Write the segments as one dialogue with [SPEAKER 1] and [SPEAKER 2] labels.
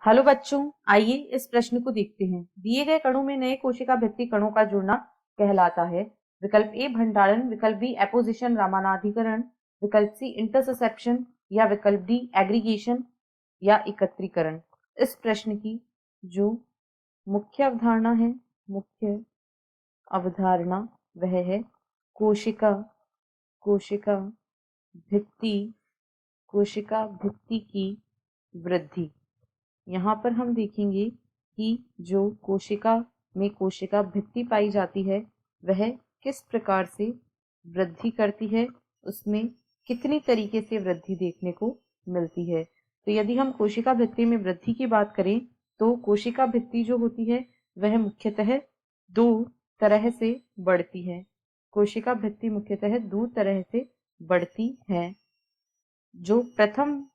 [SPEAKER 1] Hello बच्चों, आइए इस प्रश्न को देखते हैं। दिए गए कणों में नए कोशिका भित्ति कणों का जुड़ना कहलाता है। विकल्प ए भंडारण, विकल्प बी एपोजिशन रामानाधिकरण, विकल्प सी इंटरसेप्शन या विकल्प डी एग्रीगेशन या एकत्रीकरण। इस प्रश्न की जो मुख्य अवधारणा वह है कोशिका भित्ति की वृद्धि। यहाँ पर हम देखेंगे कि जो कोशिका में कोशिका भित्ति पाई जाती है वह किस प्रकार से वृद्धि करती है, उसमें कितनी तरीके से वृद्धि देखने को मिलती है। तो यदि हम कोशिका भित्ति में वृद्धि की बात करें तो कोशिका भित्ति जो होती है वह मुख्यतः दो तरह से बढ़ती है। कोशिका भित्ति मुख्यतः दो तरह से बढ़ती है। जो प्रथम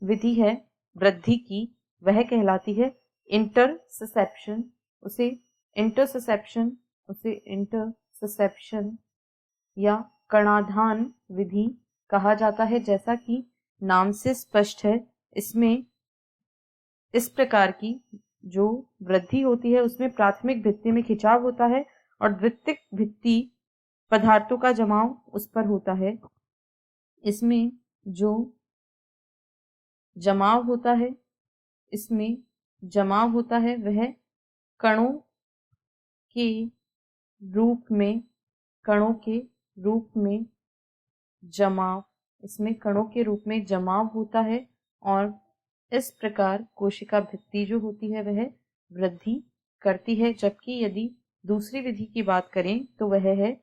[SPEAKER 1] विधि है वृद्धि की वह कहलाती है इंटरसेप्शन। उसे इंटरसेप्शन या कणाधान विधि कहा जाता है। जैसा कि नाम से स्पष्ट है, इसमें इस प्रकार की जो वृद्धि होती है उसमें प्राथमिक भित्ति में खिंचाव होता है और द्वितीयक भित्ति पदार्थों का जमाव उस पर होता है। इसमें जो जमाव होता है वह कणों के रूप में जमाव होता है और इस प्रकार कोशिका भित्ति जो होती है वह वृद्धि करती है। जबकि यदि दूसरी विधि की बात करें तो वह है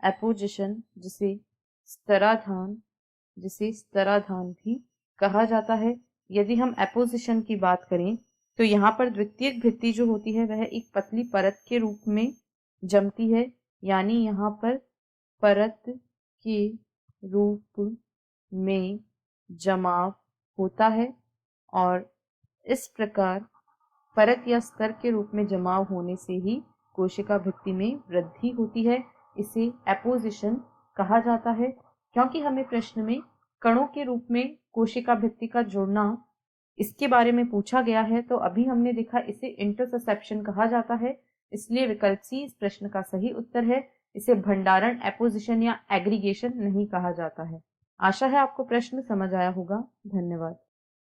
[SPEAKER 1] एपोजिशन, जिसे स्तराधान भी कहा जाता है। यदि हम एपोजिशन की बात करें तो यहाँ पर द्वितीयक भित्ति जो होती है वह एक पतली परत के रूप में जमती है, यानी यहाँ पर परत के रूप में जमाव होता है और इस प्रकार परत या स्तर के रूप में जमाव होने से ही कोशिका भित्ति में वृद्धि होती है। इसे एपोजिशन कहा जाता है। क्योंकि हमें प्रश्न में कणों के रूप में कोशिका भित्ति का जुड़ना इसके बारे में पूछा गया है, तो अभी हमने देखा इसे इंटरसेप्शन कहा जाता है। इसलिए विकल्प सी इस प्रश्न का सही उत्तर है। इसे भंडारण, एपोजिशन या एग्रीगेशन नहीं कहा जाता है। आशा है आपको प्रश्न समझ आया होगा। धन्यवाद।